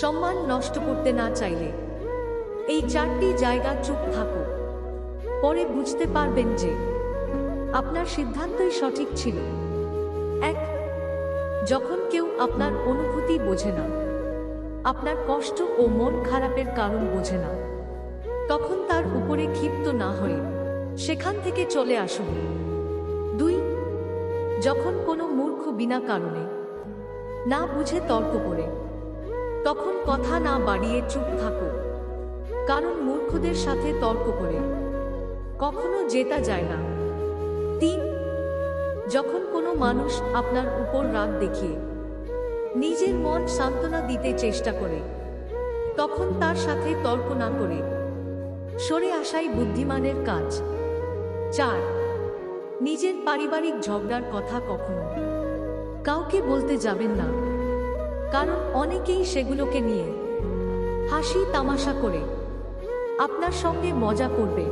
সম্মান নষ্ট করতে না চাইলে এই 4টি জায়গা চুপ থাকো। পরে বুঝতে পারবেন যে আপনার সিদ্ধান্তই সঠিক ছিল। 1, যখন কেউ আপনার অনুভূতি বোঝে না, আপনার কষ্ট ও মন খারাপের কারণ বোঝে না, তখন তার উপরে ক্ষিপ্ত না হয়ে সেখান থেকে চলে আসুন। 2, যখন কোনো মূর্খ বিনা কারণে না বুঝে তর্ক করে, তখন কথা না বাড়িয়ে চুপ থাকো, কারণ মূর্খদের সাথে তর্ক করে কখনো জেতা যায় না। 3, যখন কোনো মানুষ আপনার উপর রাগ দেখিয়ে নিজের মন সান্ত্বনা দিতে চেষ্টা করে, তখন তার সাথে তর্ক না করে সরে আসাই বুদ্ধিমানের কাজ। 4, নিজের পারিবারিক ঝগড়ার কথা কখনো কাউকে বলতে যাবেন না, কারণ অনেকেই সেগুলোকে নিয়ে হাসি তামাশা করে আপনার সঙ্গে মজা করবে।